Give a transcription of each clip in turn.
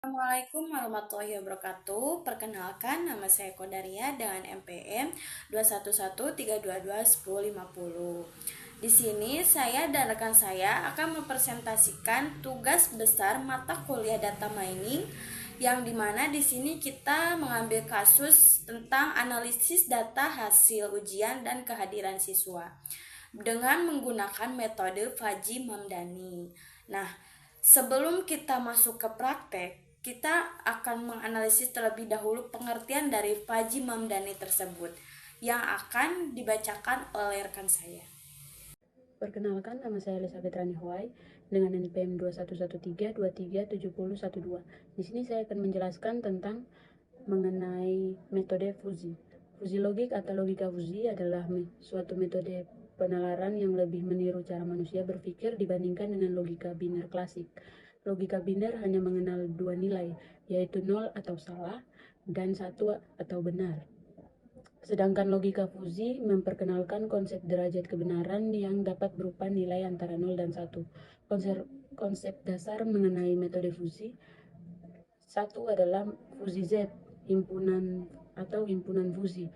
Assalamualaikum warahmatullahi wabarakatuh. Perkenalkan, nama saya Kodaria dengan NPM 21132211050. Di sini saya dan rekan saya akan mempresentasikan tugas besar mata kuliah data mining yang dimana di sini kita mengambil kasus tentang analisis data hasil ujian dan kehadiran siswa dengan menggunakan metode Fajri Mamdani. Nah, sebelum kita masuk ke praktek, kita akan menganalisis terlebih dahulu pengertian dari Fajri Mamdani tersebut yang akan dibacakan oleh rekan saya. Perkenalkan, nama saya Elizabeth Rani Huai dengan NPM 21132370112. Di sini saya akan menjelaskan tentang mengenai metode fuzi. Fuzi logik atau logika fuzi adalah suatu metode penalaran yang lebih meniru cara manusia berpikir dibandingkan dengan logika biner klasik. Logika biner hanya mengenal dua nilai, yaitu 0 atau salah dan 1 atau benar. Sedangkan logika fuzi memperkenalkan konsep derajat kebenaran yang dapat berupa nilai antara 0 dan 1. Konsep dasar mengenai metode fuzi. Satu adalah fuzi Z, himpunan fuzi.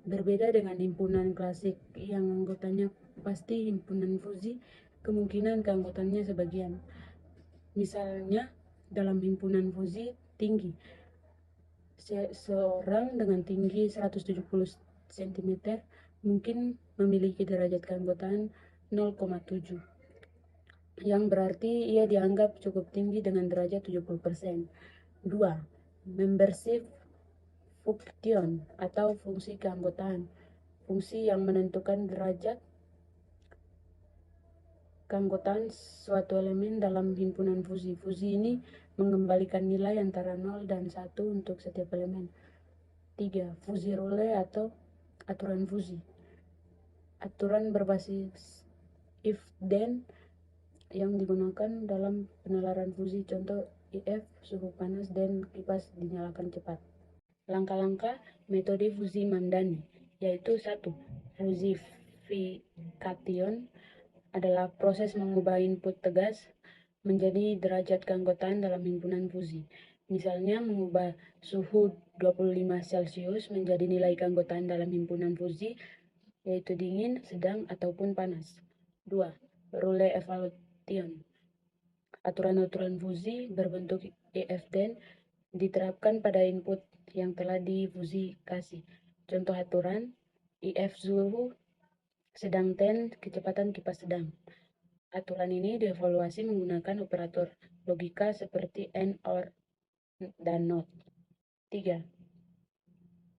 Berbeda dengan himpunan klasik yang anggotanya pasti himpunan fuzi, kemungkinan keanggotaannya sebagian. Misalnya, dalam himpunan fuzi tinggi, seorang dengan tinggi 170 cm mungkin memiliki derajat keanggotaan 0,7, yang berarti ia dianggap cukup tinggi dengan derajat 70%. 2. Membership function atau fungsi keanggotaan. Fungsi yang menentukan derajat keanggotaan suatu elemen dalam himpunan fuzi. Fuzi ini mengembalikan nilai antara 0 dan 1 untuk setiap elemen. 3. Fuzi rule atau aturan fuzi. Aturan berbasis if then yang digunakan dalam penalaran fuzi. Contoh, if suhu panas dan kipas dinyalakan cepat. Langkah-langkah metode fuzi Mamdani yaitu 1. Fuzification adalah proses mengubah input tegas menjadi derajat keanggotaan dalam himpunan fuzi. Misalnya mengubah suhu 25 Celcius menjadi nilai keanggotaan dalam himpunan fuzi, yaitu dingin, sedang, ataupun panas. 2. Rule evaluation. Aturan-aturan fuzi berbentuk EFDEN diterapkan pada input yang telah difuzifikasi. Contoh aturan, IF suhu sedang 10, kecepatan kipas sedang. Aturan ini dievaluasi menggunakan operator logika seperti AND, OR, dan NOT. 3.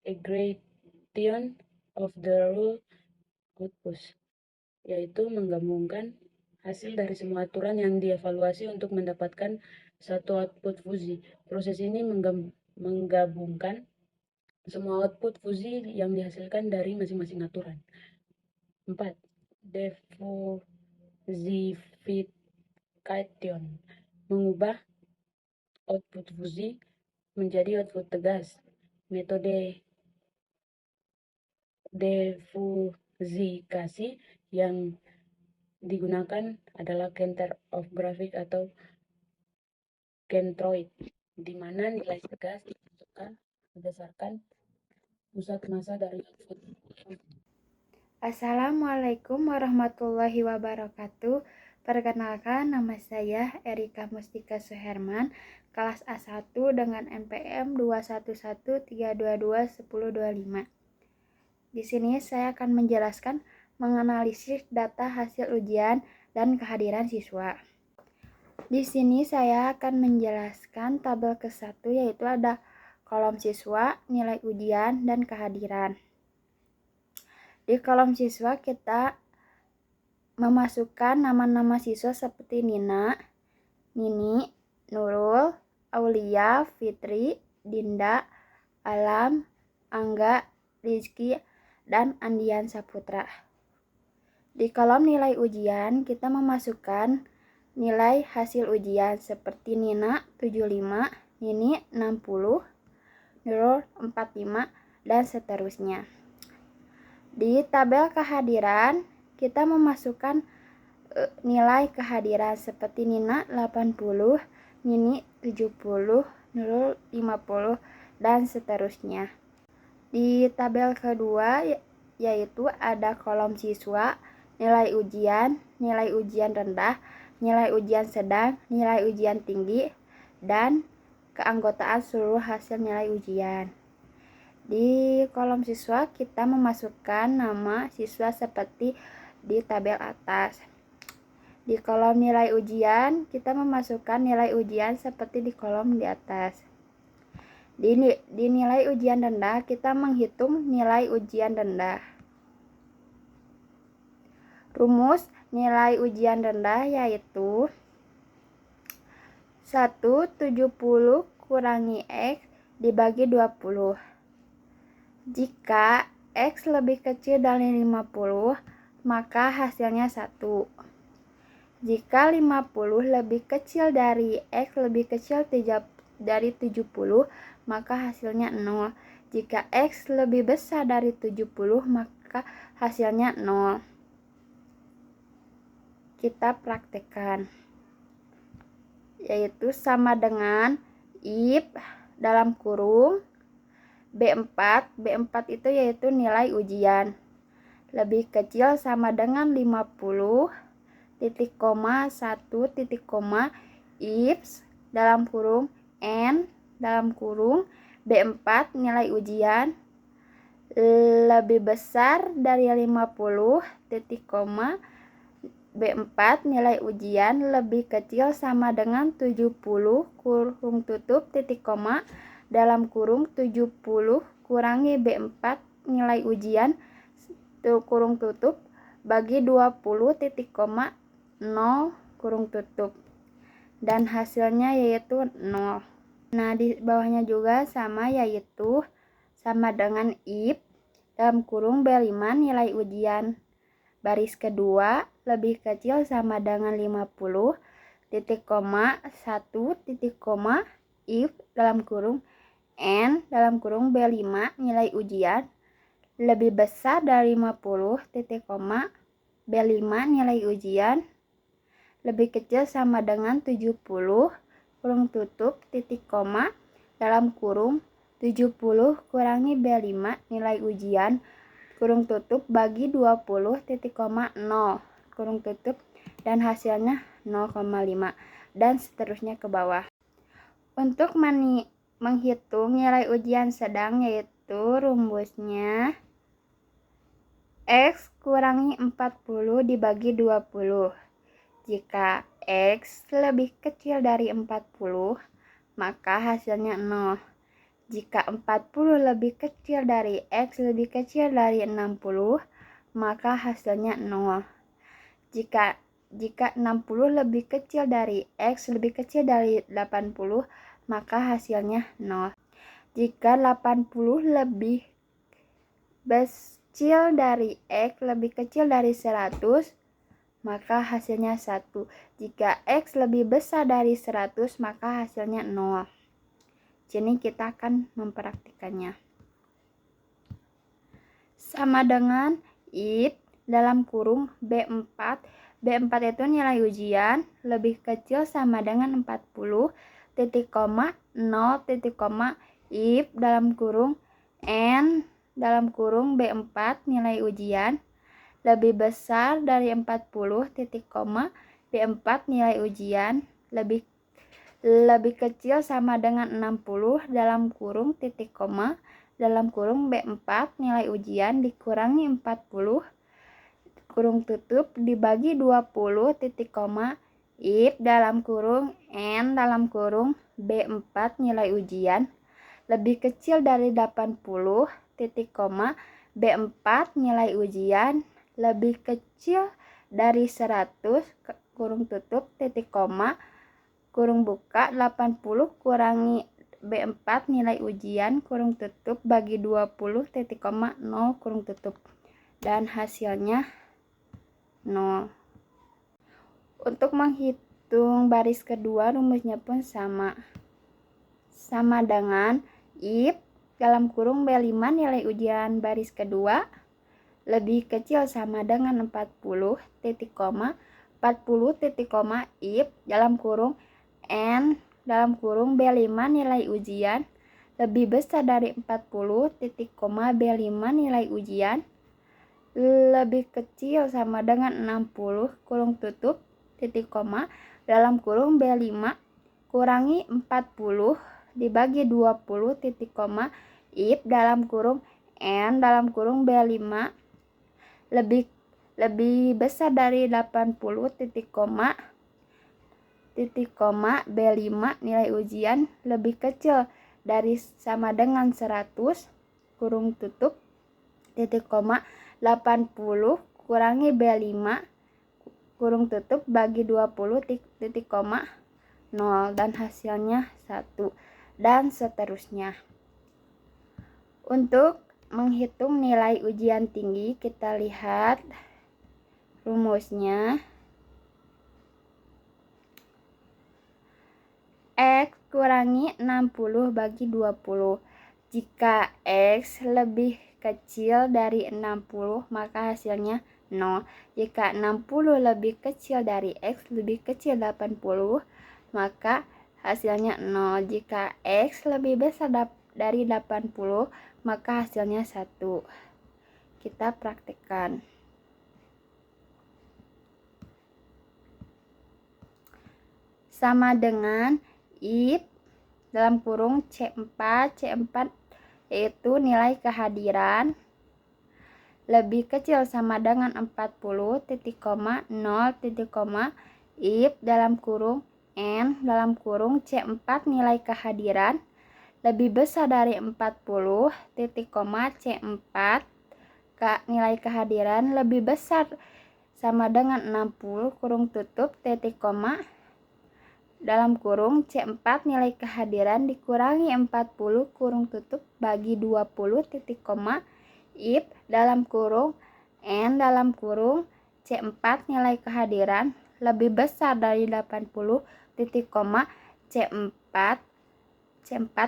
Aggregation of the rule outputs, yaitu menggabungkan hasil dari semua aturan yang dievaluasi untuk mendapatkan satu output fuzi. Proses ini menggabungkan semua output fuzi yang dihasilkan dari masing-masing aturan. 4. Defusification, mengubah output fuzi menjadi output tegas. Metode defusifikasi yang digunakan adalah counter of graphic atau centroid, di mana nilai tegas ditentukan berdasarkan pusat massa dari output. Assalamualaikum warahmatullahi wabarakatuh. Perkenalkan, nama saya Erika Mustika Suherman, kelas A1 dengan NPM 21132211025. Di sini saya akan menjelaskan menganalisis data hasil ujian dan kehadiran siswa. Di sini saya akan menjelaskan tabel ke-1, yaitu ada kolom siswa, nilai ujian, dan kehadiran. Di kolom siswa kita memasukkan nama-nama siswa seperti Nina, Nini, Nurul, Aulia, Fitri, Dinda, Alam, Angga, Rizky, dan Andian Saputra. Di kolom nilai ujian kita memasukkan nilai hasil ujian seperti Nina 75, Nini 60, Nurul 45, dan seterusnya. Di tabel kehadiran kita memasukkan nilai kehadiran seperti Nina 80, Nini 70, 0, 50, dan seterusnya. Di tabel kedua yaitu ada kolom siswa, nilai ujian rendah, nilai ujian sedang, nilai ujian tinggi, dan keanggotaan seluruh hasil nilai ujian. Di kolom siswa kita memasukkan nama siswa seperti di tabel atas. Di kolom nilai ujian kita memasukkan nilai ujian seperti di kolom di atas. Di nilai ujian rendah kita menghitung nilai ujian rendah. Rumus nilai ujian rendah yaitu 170 kurangi X dibagi 20. Jika X lebih kecil dari 50, maka hasilnya 1. Jika 50 lebih kecil dari X lebih kecil dari 70, maka hasilnya 0. Jika X lebih besar dari 70, maka hasilnya 0. Kita praktekkan. Yaitu sama dengan if dalam kurung B4. B4 itu yaitu nilai ujian. Lebih kecil sama dengan 50, titik koma 1 titik koma if dalam kurung n dalam kurung B4 nilai ujian lebih besar dari 50, titik koma B4 nilai ujian lebih kecil sama dengan 70 kurung tutup titik koma dalam kurung 70 kurangi B4 nilai ujian kurung tutup bagi 20 titik koma 0 kurung tutup, dan hasilnya yaitu 0. Nah, di bawahnya juga sama, yaitu sama dengan if dalam kurung B5 nilai ujian baris kedua lebih kecil sama dengan 50, titik koma 1 titik koma if dalam kurung n dalam kurung B5 nilai ujian lebih besar dari 50, titik koma B5 nilai ujian lebih kecil sama dengan 70 kurung tutup titik koma dalam kurung 70 kurangi B5 nilai ujian kurung tutup bagi 20 titik koma 0 kurung tutup, dan hasilnya 0,5, dan seterusnya ke bawah. Untuk menghitung nilai ujian sedang yaitu rumusnya X kurangi 40 dibagi 20. Jika X lebih kecil dari 40, maka hasilnya 0. Jika 40 lebih kecil dari X lebih kecil dari 60, maka hasilnya 0. Jika 60 lebih kecil dari X lebih kecil dari 80, maka hasilnya 0. Jika 80 lebih kecil dari X lebih kecil dari 100, maka hasilnya 1. Jika X lebih besar dari 100, maka hasilnya 0. Jadi kita akan mempraktikannya. Sama dengan if dalam kurung B4. B4 itu nilai ujian lebih kecil sama dengan 40, titik koma 0 titik koma if dalam kurung n dalam kurung B4 nilai ujian lebih besar dari 40, titik koma B4 nilai ujian lebih kecil sama dengan 60 dalam kurung titik koma dalam kurung B4 nilai ujian dikurangi 40 kurung tutup dibagi 20 titik koma if dalam kurung n dalam kurung B4 nilai ujian lebih kecil dari 80, titik koma B4 nilai ujian lebih kecil dari 100 kurung tutup titik koma kurung buka 80 kurangi B4 nilai ujian kurung tutup bagi 20 titik koma 0 kurung tutup, dan hasilnya 0. Untuk menghitung baris kedua rumusnya pun sama dengan if dalam kurung B5 nilai ujian baris kedua lebih kecil sama dengan 40, titik koma 40 titik koma if dalam kurung n dalam kurung B5 nilai ujian lebih besar dari 40 titik koma B5 nilai ujian lebih kecil sama dengan 60 kurung tutup titik koma dalam kurung B5 kurangi 40 dibagi 20 titik koma if dalam kurung N dalam kurung B5 lebih besar dari 80 titik koma B5 nilai ujian lebih kecil dari sama dengan 100 kurung tutup titik koma 80 kurangi B5 kurung tutup bagi 20 titik koma 0 dan hasilnya 1 dan seterusnya. Untuk menghitung nilai ujian tinggi kita lihat rumusnya. X kurangi 60 bagi 20. Jika X lebih kecil dari 60 maka hasilnya 0. Jika 60 lebih kecil dari X lebih kecil 80 maka hasilnya 0. Jika X lebih besar dari 80 maka hasilnya 1. Kita praktekkan. Sama dengan if dalam kurung C4 yaitu nilai kehadiran lebih kecil sama dengan 40 titik koma 0 titik koma if dalam kurung N dalam kurung C4 nilai kehadiran lebih besar dari 40 titik koma C4 nilai kehadiran lebih besar sama dengan 60 kurung tutup titik koma dalam kurung C4 nilai kehadiran dikurangi 40 kurung tutup bagi 20 titik koma if dalam kurung N dalam kurung C4 nilai kehadiran lebih besar dari 80 titik koma C4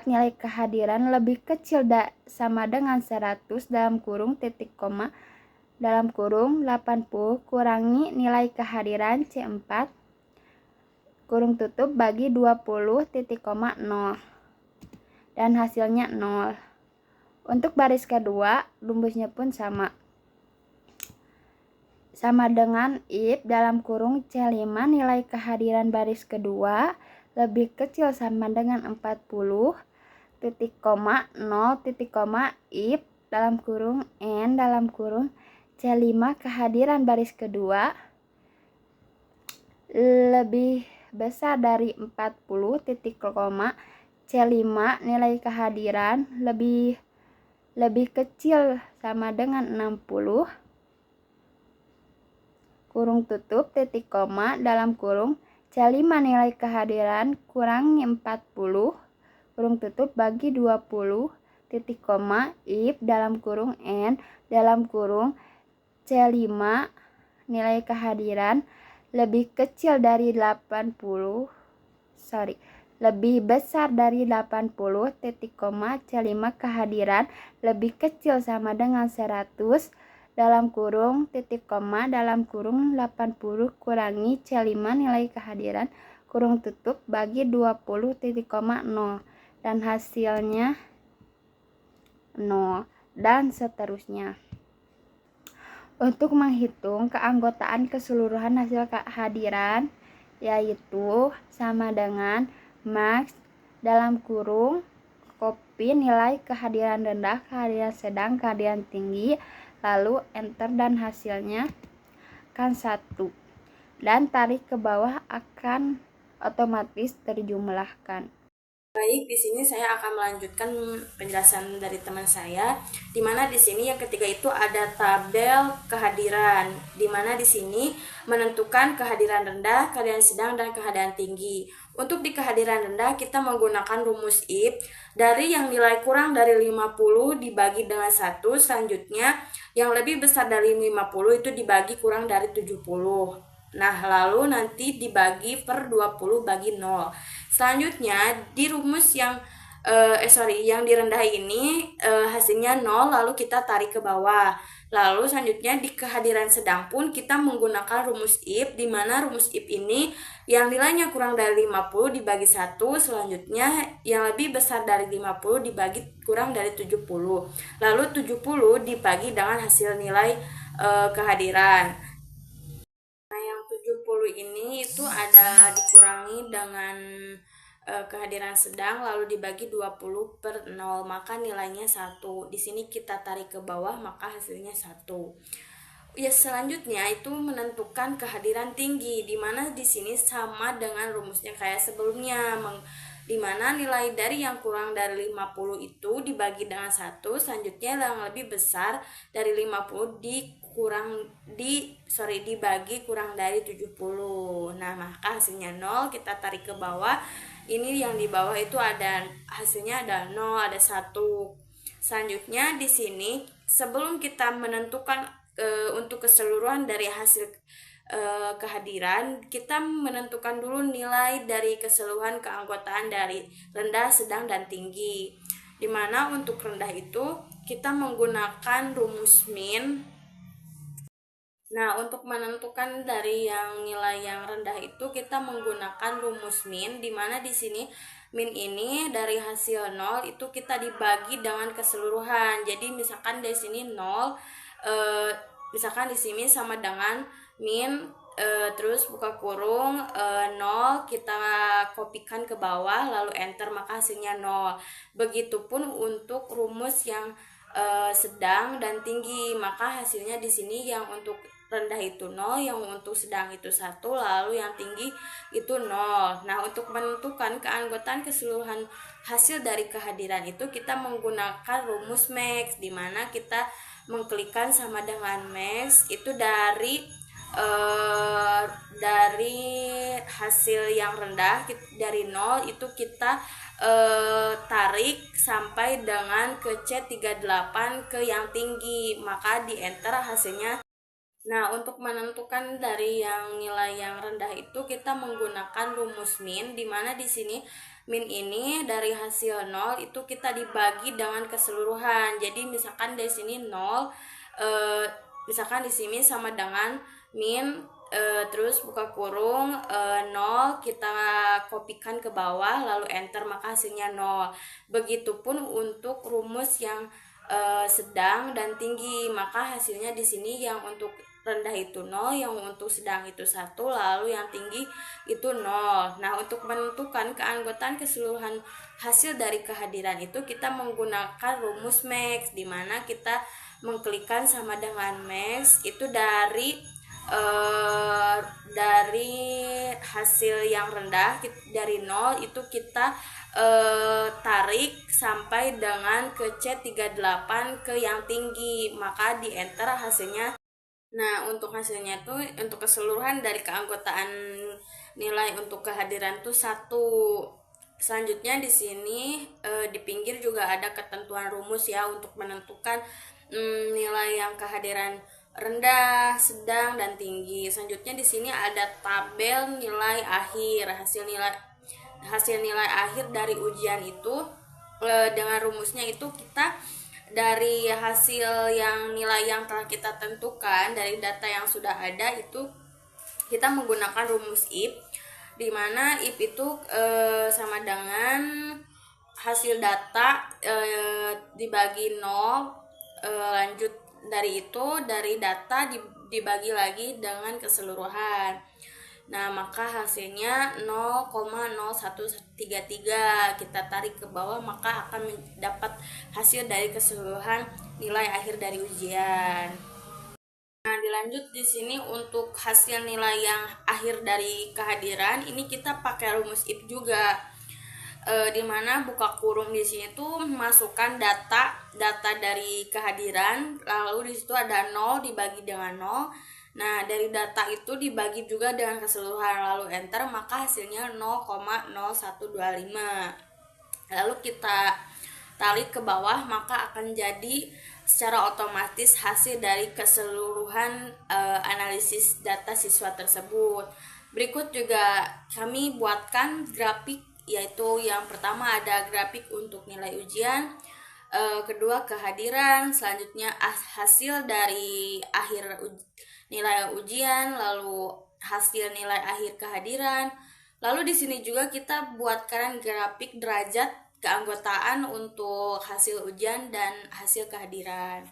nilai kehadiran lebih kecil sama dengan 100 dalam kurung titik koma dalam kurung 80 kurangi nilai kehadiran C4 kurung tutup bagi 20 titik koma 0 dan hasilnya 0. Untuk baris kedua rumusnya pun sama dengan if dalam kurung C5 nilai kehadiran baris kedua lebih kecil sama dengan 40 titik koma 0 titik koma if dalam kurung N dalam kurung C5 kehadiran baris kedua lebih besar dari 40 titik koma C5 nilai kehadiran lebih kecil sama dengan 60 kurung tutup titik koma dalam kurung C5 nilai kehadiran kurangi 40 kurung tutup bagi 20 titik koma if dalam kurung N dalam kurung C5 nilai kehadiran lebih kecil dari lebih besar dari 80 titik koma C5 kehadiran lebih kecil sama dengan 100 dalam kurung titik koma dalam kurung 80 kurangi C5 nilai kehadiran kurung tutup bagi 20 titik koma 0 dan hasilnya 0 dan seterusnya. Untuk menghitung keanggotaan keseluruhan hasil kehadiran yaitu sama dengan max dalam kurung copy nilai kehadiran rendah, kehadiran sedang, kehadiran tinggi, lalu enter dan hasilnya kan 1 dan tarik ke bawah akan otomatis terjumlahkan. Baik, di sini saya akan melanjutkan penjelasan dari teman saya, di mana di sini yang ketiga itu ada tabel kehadiran, di mana di sini menentukan kehadiran rendah, kehadiran sedang, dan kehadiran tinggi. Untuk di kehadiran rendah kita menggunakan rumus if dari yang nilai kurang dari 50 dibagi dengan 1, selanjutnya yang lebih besar dari 50 itu dibagi kurang dari 70. Nah, lalu nanti dibagi per 20 bagi 0. Selanjutnya, di rumus yang yang di rendah ini hasilnya 0, lalu kita tarik ke bawah. Lalu selanjutnya di kehadiran sedang pun kita menggunakan rumus if, di mana rumus if ini yang nilainya kurang dari 50 dibagi 1, selanjutnya yang lebih besar dari 50 dibagi kurang dari 70. Lalu 70 dibagi dengan hasil nilai kehadiran. Nah, yang 70 ini itu ada dikurangi dengan kehadiran sedang lalu dibagi 20 per 0, maka nilainya 1. Di sini kita tarik ke bawah maka hasilnya 1. Ya, selanjutnya itu menentukan kehadiran tinggi, di mana di sini sama dengan rumusnya kayak sebelumnya, di mana nilai dari yang kurang dari 50 itu dibagi dengan 1, selanjutnya yang lebih besar dari 50 dibagi kurang dari 70. Nah, maka hasilnya 0, kita tarik ke bawah. Ini yang di bawah itu ada hasilnya ada 0, ada 1. Selanjutnya di sini sebelum kita menentukan untuk keseluruhan dari hasil kehadiran, kita menentukan dulu nilai dari keseluruhan keanggotaan dari rendah, sedang, dan tinggi. Dimana untuk rendah itu kita menggunakan rumus min. Nah, untuk menentukan dari yang nilai yang rendah itu kita menggunakan rumus min, di mana di sini min ini dari hasil 0 itu kita dibagi dengan keseluruhan. Jadi misalkan dari sini 0, misalkan di sini sama dengan min terus buka kurung 0, kita kopikan ke bawah lalu enter, maka hasilnya 0. Begitupun untuk rumus yang sedang dan tinggi, maka hasilnya di sini yang untuk rendah itu 0, yang untuk sedang itu 1, lalu yang tinggi itu 0. Nah, untuk menentukan keanggotaan keseluruhan hasil dari kehadiran itu kita menggunakan rumus max, di mana kita mengklikkan sama dengan max itu dari hasil yang rendah dari 0 itu kita tarik sampai dengan ke C38 ke yang tinggi, maka di enter hasilnya. Nah, untuk menentukan dari yang nilai yang rendah itu kita menggunakan rumus min, di mana di sini min ini dari hasil 0 itu kita dibagi dengan keseluruhan. Jadi misalkan dari sini 0, misalkan di sini sama dengan min terus buka kurung 0, kita kopikan ke bawah lalu enter, maka hasilnya 0. Begitupun untuk rumus yang sedang dan tinggi, maka hasilnya di sini yang untuk rendah itu 0, yang untuk sedang itu 1, lalu yang tinggi itu 0. Nah, untuk menentukan keanggotaan keseluruhan hasil dari kehadiran itu kita menggunakan rumus max, di mana kita mengklikkan sama dengan max itu dari hasil yang rendah dari 0 itu kita tarik sampai dengan ke C38 ke yang tinggi, maka di enter hasilnya. Nah, untuk hasilnya itu untuk keseluruhan dari keanggotaan nilai untuk kehadiran itu 1. Selanjutnya di sini di pinggir juga ada ketentuan rumus ya untuk menentukan nilai yang kehadiran rendah, sedang, dan tinggi. Selanjutnya di sini ada tabel nilai akhir, hasil nilai akhir dari ujian itu dengan rumusnya itu kita dari hasil yang nilai yang telah kita tentukan dari data yang sudah ada itu kita menggunakan rumus if, di mana if itu sama dengan hasil data dibagi 0, lanjut dari itu dari data dibagi lagi dengan keseluruhan. Nah, maka hasilnya 0,0133, kita tarik ke bawah maka akan mendapat hasil dari keseluruhan nilai akhir dari ujian. Nah, dilanjut di sini untuk hasil nilai yang akhir dari kehadiran ini kita pakai rumus if juga, di mana buka kurung di sini tuh masukkan data dari kehadiran, lalu di situ ada 0 dibagi dengan 0. Nah, dari data itu dibagi juga dengan keseluruhan lalu enter, maka hasilnya 0,0125. Lalu kita tarik ke bawah maka akan jadi secara otomatis hasil dari keseluruhan analisis data siswa tersebut. Berikut juga kami buatkan grafik yaitu yang pertama ada grafik untuk nilai ujian, kedua kehadiran, selanjutnya hasil dari nilai ujian, lalu hasil nilai akhir kehadiran. Lalu di sini juga kita buatkan grafik derajat keanggotaan untuk hasil ujian dan hasil kehadiran.